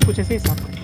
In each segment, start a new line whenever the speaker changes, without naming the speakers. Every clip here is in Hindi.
कुछ ऐसे ही साफ करें।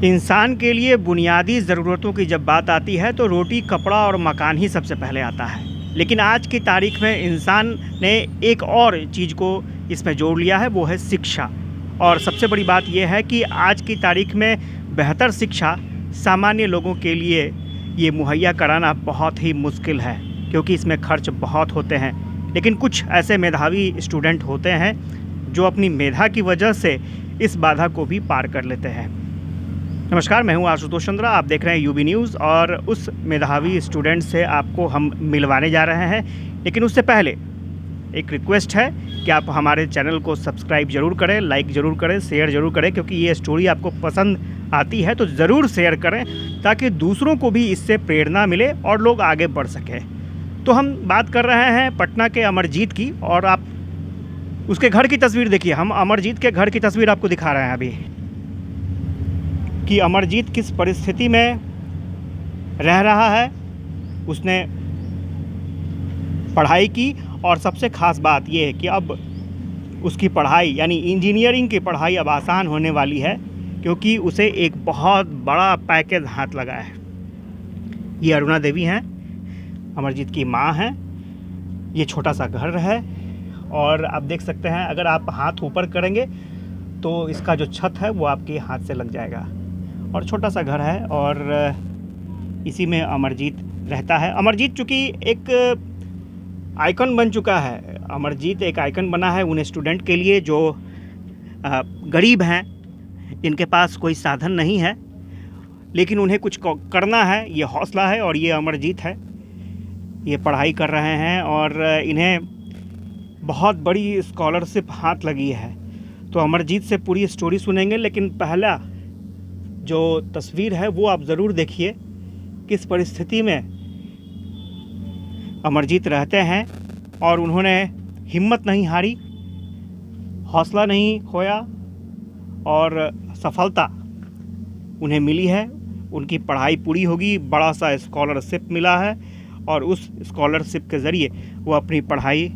इंसान के लिए बुनियादी ज़रूरतों की जब बात आती है तो रोटी, कपड़ा और मकान ही सबसे पहले आता है। लेकिन आज की तारीख में इंसान ने एक और चीज़ को इसमें जोड़ लिया है, वो है शिक्षा। और सबसे बड़ी बात यह है कि आज की तारीख में बेहतर शिक्षा सामान्य लोगों के लिए ये मुहैया कराना बहुत ही मुश्किल है, क्योंकि इसमें खर्च बहुत होते हैं। लेकिन कुछ ऐसे मेधावी स्टूडेंट होते हैं जो अपनी मेधा की वजह से इस बाधा को भी पार कर लेते हैं। नमस्कार, मैं हूं आशुतोष चंद्रा, आप देख रहे हैं यूबी न्यूज़ और उस मेधावी स्टूडेंट से आपको हम मिलवाने जा रहे हैं। लेकिन उससे पहले एक रिक्वेस्ट है कि आप हमारे चैनल को सब्सक्राइब ज़रूर करें, लाइक ज़रूर करें, शेयर ज़रूर करें, क्योंकि ये स्टोरी आपको पसंद आती है तो ज़रूर शेयर करें ताकि दूसरों को भी इससे प्रेरणा मिले और लोग आगे बढ़ सकें। तो हम बात कर रहे हैं पटना के अमरजीत की, और आप उसके घर की तस्वीर देखिए। हम अमरजीत के घर की तस्वीर आपको दिखा रहे हैं अभी, कि अमरजीत किस परिस्थिति में रह रहा है। उसने पढ़ाई की और सबसे ख़ास बात यह है कि अब उसकी पढ़ाई यानी इंजीनियरिंग की पढ़ाई अब आसान होने वाली है, क्योंकि उसे एक बहुत बड़ा पैकेज हाथ लगा है। ये अरुणा देवी हैं, अमरजीत की माँ हैं। ये छोटा सा घर है और आप देख सकते हैं, अगर आप हाथ ऊपर करेंगे तो इसका जो छत है वो आपके हाथ से लग जाएगा। और छोटा सा घर है और इसी में अमरजीत रहता है। अमरजीत चूँकि एक आइकन बन चुका है, अमरजीत एक आइकन बना है उन स्टूडेंट के लिए जो गरीब हैं, इनके पास कोई साधन नहीं है, लेकिन उन्हें कुछ करना है। ये हौसला है और ये अमरजीत है। ये पढ़ाई कर रहे हैं और इन्हें बहुत बड़ी स्कॉलरशिप हाथ लगी है। तो अमरजीत से पूरी स्टोरी सुनेंगे, लेकिन पहला जो तस्वीर है वो आप ज़रूर देखिए, किस परिस्थिति में अमरजीत रहते हैं। और उन्होंने हिम्मत नहीं हारी, हौसला नहीं खोया और सफलता उन्हें मिली है। उनकी पढ़ाई पूरी होगी, बड़ा सा स्कॉलरशिप मिला है और उस स्कॉलरशिप के ज़रिए वो अपनी पढ़ाई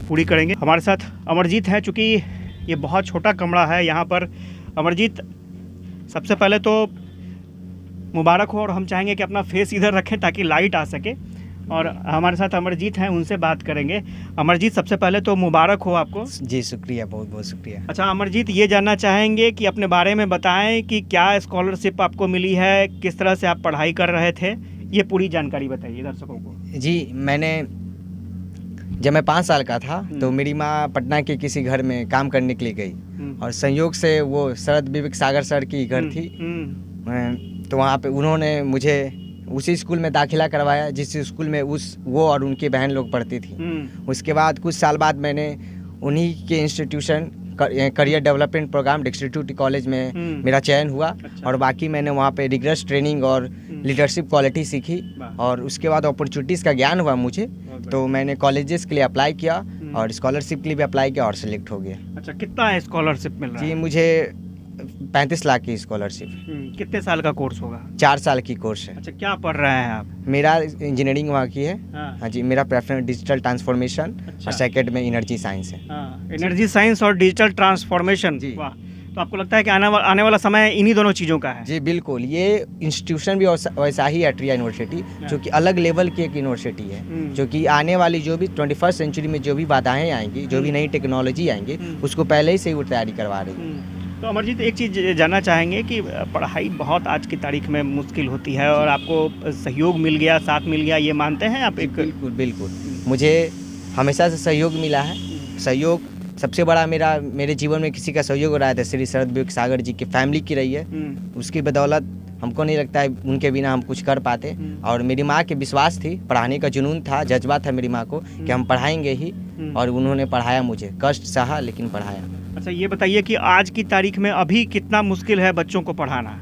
पूरी करेंगे। हमारे साथ अमरजीत हैं। चूँकि ये बहुत छोटा कमरा है यहाँ पर। अमरजीत, सबसे पहले तो मुबारक हो, और हम चाहेंगे कि अपना फेस इधर रखें ताकि लाइट आ सके। और हमारे साथ अमरजीत हैं, उनसे बात करेंगे। अमरजीत, सबसे पहले तो मुबारक हो आपको।
जी शुक्रिया, बहुत बहुत शुक्रिया।
अच्छा अमरजीत, ये जानना चाहेंगे कि अपने बारे में बताएं कि क्या स्कॉलरशिप आपको मिली है, किस तरह से आप पढ़ाई कर रहे थे, ये पूरी जानकारी बताइए दर्शकों को।
जी, जब मैं 5 साल का था तो मेरी माँ पटना के किसी घर में काम करने के लिए गई और संयोग से वो शरद विवेक सागर सर की घर थी। तो वहाँ पे उन्होंने मुझे उसी स्कूल में दाखिला करवाया जिस स्कूल में वो और उनकी बहन लोग पढ़ती थी। उसके बाद कुछ साल बाद मैंने उन्हीं के institution career development programme district college में मेरा चयन हुआ।
अच्छा।
और बाकी मैंने वहाँ पे रिगरस ट्रेनिंग और लीडरशिप क्वालिटी सीखी और उसके बाद अपॉर्चुनिटीज़ का ज्ञान हुआ मुझे। तो मैंने कॉलेजेस के लिए अप्लाई किया और स्कॉलरशिप के लिए भी अप्लाई किया और सिलेक्ट हो गया।
अच्छा, कितना स्कॉलरशिप मिल रहा है?
जी, मुझे 35 लाख की स्कॉलरशिप।
कितने साल का कोर्स होगा?
4 साल की कोर्स है।
अच्छा, क्या पढ़ रहे हैं आप?
मेरा इंजीनियरिंग वहाँ की है। हाँ जी, मेरा प्रेफरेंस डिजिटल ट्रांसफॉर्मेशन
अच्छा।
और सेकेंड में एनर्जी साइंस है।
एनर्जी साइंस और डिजिटल ट्रांसफॉर्मेशन।
जी।
वाह, तो आपको लगता है कि आने वाला समय इन्हीं दोनों चीज़ों का है?
जी बिल्कुल, ये इंस्टीट्यूशन भी वैसा ही है, ट्रिया यूनिवर्सिटी, जो कि अलग लेवल की एक यूनिवर्सिटी है, जो कि आने वाली जो भी 21st सेंचुरी में जो भी बाधाएं आएंगी, जो भी नई टेक्नोलॉजी आएंगी, उसको पहले ही से वो तैयारी करवा रही है।
तो अमरजीत, एक चीज़ जानना चाहेंगे कि पढ़ाई बहुत आज की तारीख में मुश्किल होती है और आपको सहयोग मिल गया, साथ मिल गया, ये मानते हैं आप? एक
बिल्कुल बिल्कुल, मुझे हमेशा से सहयोग मिला है। सहयोग सबसे बड़ा मेरे जीवन में किसी का सहयोग रहा था, श्री शरद विवेक सागर जी की फैमिली की रही है। उसकी बदौलत हमको नहीं लगता है उनके बिना हम कुछ कर पाते। और मेरी माँ के विश्वास थी, पढ़ाने का जुनून था, जज्बा था मेरी माँ को कि हम पढ़ाएंगे ही, और उन्होंने पढ़ाया मुझे, कष्ट सहा लेकिन पढ़ाया।
अच्छा, ये बताइए कि आज की तारीख में अभी कितना मुश्किल है बच्चों को पढ़ाना?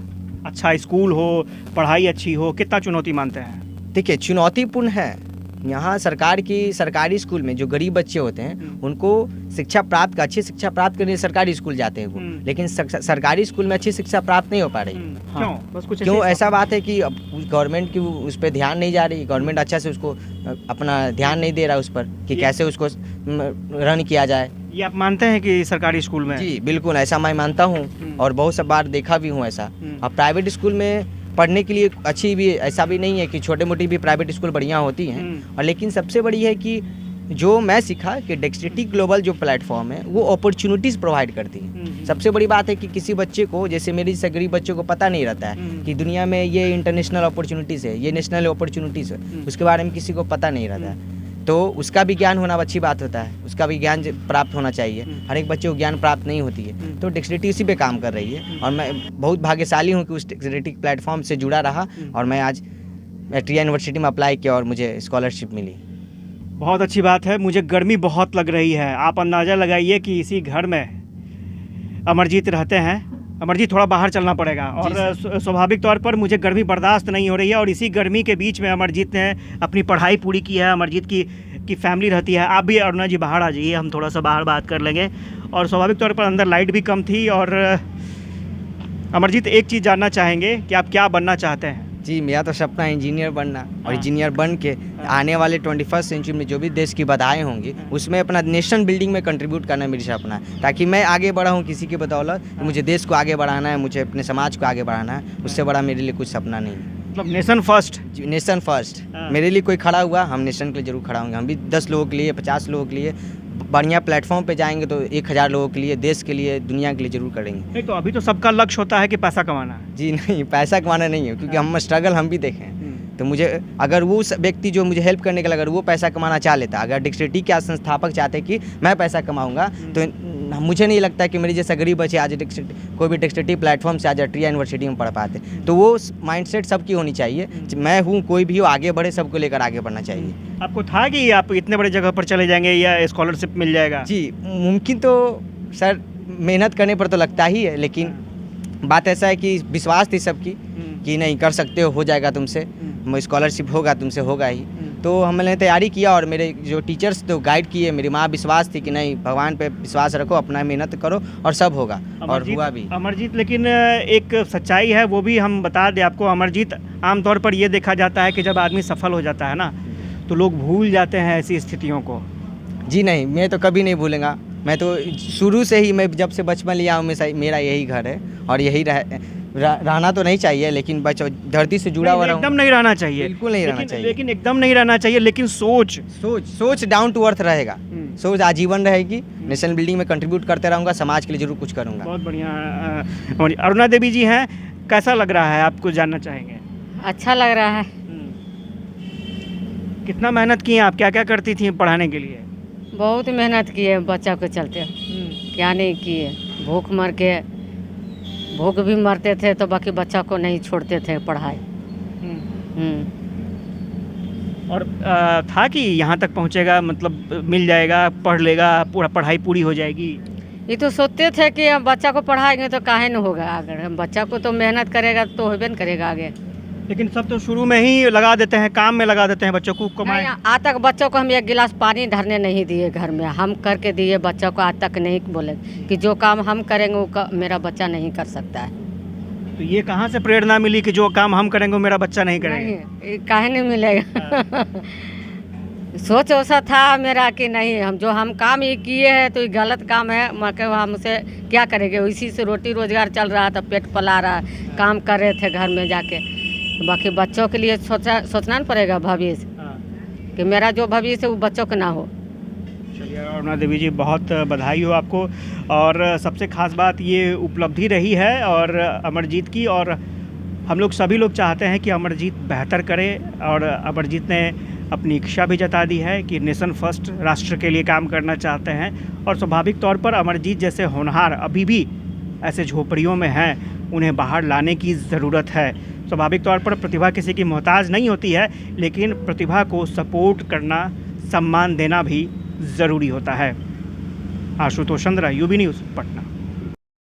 अच्छा स्कूल हो, पढ़ाई अच्छी हो, कितना चुनौती मानते हैं?
देखिए, चुनौतीपूर्ण है। यहाँ सरकारी स्कूल में जो गरीब बच्चे होते हैं उनको शिक्षा प्राप्त अच्छी शिक्षा प्राप्त करने सरकारी स्कूल जाते हैं वो, लेकिन सरकारी स्कूल में अच्छी शिक्षा प्राप्त नहीं हो पा रही।
क्यों? बस कुछ
क्यों ऐसा बात है कि अब गवर्नमेंट की उस पर ध्यान नहीं जा रही, गवर्नमेंट अच्छा से उसको अपना ध्यान नहीं दे रहा उस पर कि कैसे उसको रन किया जाए।
ये आप मानते हैं कि सरकारी स्कूल में?
जी बिल्कुल, ऐसा मैं मानता हूँ और बहुत सब बार देखा भी हूँ ऐसा। अब प्राइवेट स्कूल में पढ़ने के लिए अच्छी भी, ऐसा भी नहीं है कि छोटे मोटी भी प्राइवेट स्कूल बढ़िया होती हैं, और लेकिन सबसे बड़ी है कि जो मैं सीखा कि डेक्सटिटी ग्लोबल जो प्लेटफॉर्म है वो अपॉर्चुनिटीज़ प्रोवाइड करती है। सबसे बड़ी बात है कि किसी बच्चे को, जैसे मेरे जैसे गरीब बच्चे को पता नहीं रहता है कि दुनिया में ये इंटरनेशनल अपॉर्चुनिटीज़ है, ये नेशनल अपॉर्चुनिटीज़ है, उसके बारे में किसी को पता नहीं रहता है, तो उसका भी ज्ञान होना अच्छी बात होता है, उसका भी ज्ञान प्राप्त होना चाहिए। हर एक बच्चे को ज्ञान प्राप्त नहीं होती है, तो डेक्सटिटी इसी पे काम कर रही है और मैं बहुत भाग्यशाली हूँ कि उस डेक्सटिटी प्लेटफॉर्म से जुड़ा रहा और मैं आज ट्रिया यूनिवर्सिटी में अप्लाई किया और मुझे स्कॉलरशिप मिली।
बहुत अच्छी बात है। मुझे गर्मी बहुत लग रही है, आप अंदाज़ा लगाइए कि इसी घर में अमरजीत रहते हैं। अमरजीत, थोड़ा बाहर चलना पड़ेगा और स्वाभाविक तौर पर मुझे गर्मी बर्दाश्त नहीं हो रही है, और इसी गर्मी के बीच में अमरजीत ने अपनी पढ़ाई पूरी की है। अमरजीत की फैमिली रहती है। आप भी अरुणा जी बाहर आ जाइए, हम थोड़ा सा बाहर बात कर लेंगे। और स्वाभाविक तौर पर अंदर लाइट भी कम थी। और अमरजीत, एक चीज़ जानना चाहेंगे कि आप क्या बनना चाहते हैं?
जी, मेरा तो सपना है इंजीनियर बनना, और इंजीनियर बन के आने वाले 21st सेंचुरी में जो भी देश की बाधाएं होंगी उसमें अपना नेशन बिल्डिंग में कंट्रीब्यूट करना मेरी सपना है, ताकि मैं आगे बढ़ा हूँ किसी की बदौलत। तो मुझे देश को आगे बढ़ाना है, मुझे अपने समाज को आगे बढ़ाना है, उससे बड़ा मेरे लिए कुछ सपना नहीं है।
मतलब नेशन फर्स्ट?
Nation first. मेरे लिए कोई खड़ा हुआ, हम नेशन के लिए जरूर खड़ा होंगे। हम भी 10 लोगों के लिए, 50 लोगों के लिए बढ़िया प्लेटफॉर्म पे जाएंगे, तो 1000 लोगों के लिए, देश के लिए, दुनिया के लिए जरूर करेंगे।
नहीं तो अभी तो सबका लक्ष्य होता है कि पैसा कमाना है।
जी नहीं, पैसा कमाना नहीं है, क्योंकि हम स्ट्रगल हम भी देखें हैं। तो मुझे, अगर वो व्यक्ति जो मुझे हेल्प करने के लिए, अगर वो पैसा कमाना चाह लेता, अगर डेक्सटिटी के संस्थापक चाहते कि मैं पैसा कमाऊंगा, तो मुझे नहीं लगता कि मेरे जैसा गरीब बच्चे आज कोई भी डेक्सटिटी प्लेटफॉर्म से आज ट्रिया यूनिवर्सिटी में पढ़ पाते। तो वो माइंडसेट सबकी होनी चाहिए। मैं हूँ, कोई भी हो, आगे बढ़े, सबको लेकर आगे बढ़ना चाहिए।
आपको था कि आप इतने बड़े जगह पर चले जाएंगे या स्कॉलरशिप मिल जाएगा?
जी, मुमकिन तो सर मेहनत करने पर तो लगता ही है, लेकिन बात ऐसा है कि विश्वास थी सबकी कि नहीं कर सकते हो जाएगा तुमसे, स्कॉलरशिप होगा तुमसे, होगा ही। तो हमने तैयारी किया और मेरे जो टीचर्स तो गाइड किए, मेरी माँ विश्वास थी कि नहीं, भगवान पे विश्वास रखो, अपना मेहनत करो और सब होगा, और हुआ भी।
अमरजीत, लेकिन एक सच्चाई है, वो भी हम बता दें आपको। अमरजीत, आमतौर पर ये देखा जाता है कि जब आदमी सफल हो जाता है ना, तो लोग भूल जाते हैं ऐसी स्थितियों को।
जी नहीं, मैं तो कभी नहीं भूलूंगा। मैं तो शुरू से ही, मैं जब से बचपन लिया हूँ, मेरा यही घर है और यही रहना तो नहीं चाहिए, लेकिन धरती से जुड़ा हुआ
एकदम नहीं रहना चाहिए,
बिल्कुल नहीं रहना चाहिए,
लेकिन एकदम नहीं रहना चाहिए, लेकिन सोच
डाउन टू अर्थ रहेगा, सोच आजीवन रहेगी। नेशनल बिल्डिंग में कंट्रीब्यूट करते रहूँगा, समाज के लिए जरूर कुछ करूँगा।
बहुत बढ़िया। अरुणा देवी जी हैं, कैसा लग रहा है आपको, जानना चाहेंगे?
अच्छा लग रहा है।
कितना मेहनत की आप, क्या क्या करती थी पढ़ाने के लिए?
बहुत मेहनत की है बच्चा के चलते, क्या नहीं किए। भूख भी मरते थे, तो बाकी बच्चा को नहीं छोड़ते थे पढ़ाई।
और था कि यहाँ तक पहुँचेगा, मतलब मिल जाएगा, पढ़ लेगा, पूरा पढ़ाई पूरी हो जाएगी।
ये तो सोचते थे कि हम बच्चा को पढ़ाएंगे तो काहे न होगा आगे, हम बच्चा को तो मेहनत करेगा तो होबे न करेगा आगे।
लेकिन सब तो शुरू में ही लगा देते हैं, काम में लगा देते हैं बच्चों को कमाए।
आज तक बच्चों को हम 1 गिलास पानी धरने नहीं दिए घर में, हम करके दिए बच्चों को। आज तक नहीं बोले कि जो काम हम करेंगे वो मेरा बच्चा नहीं कर सकता है।
तो ये कहाँ से प्रेरणा मिली कि जो काम हम करेंगे वो मेरा बच्चा नहीं करेगा?
नहीं, काहे नहीं मिलेगा। सोच ऐसा था मेरा कि नहीं, हम काम ये किए हैं तो ये गलत काम है, मगर हमसे क्या करेंगे। इसी से रोटी रोजगार चल रहा था, पेट पला रहा, काम कर रहे थे घर में जाके। बाकी बच्चों के लिए सोचना न पड़ेगा भविष्य, कि मेरा जो भविष्य है वो बच्चों का ना हो।
चलिए अरुणा देवी जी, बहुत बधाई हो आपको। और सबसे खास बात ये उपलब्धि रही है और अमरजीत की, और हम लोग सभी लोग चाहते हैं कि अमरजीत बेहतर करे। और अमरजीत ने अपनी इच्छा भी जता दी है कि नेशन फर्स्ट, राष्ट्र के लिए काम करना चाहते हैं। और स्वाभाविक तौर पर अमरजीत जैसे होनहार अभी भी ऐसे झोपड़ियों में हैं, उन्हें बाहर लाने की ज़रूरत है। स्वाभाविक तौर पर प्रतिभा किसी की मोहताज नहीं होती है, लेकिन प्रतिभा को सपोर्ट करना, सम्मान देना भी ज़रूरी होता है। Ashutosh Chandra, UB news, Patna.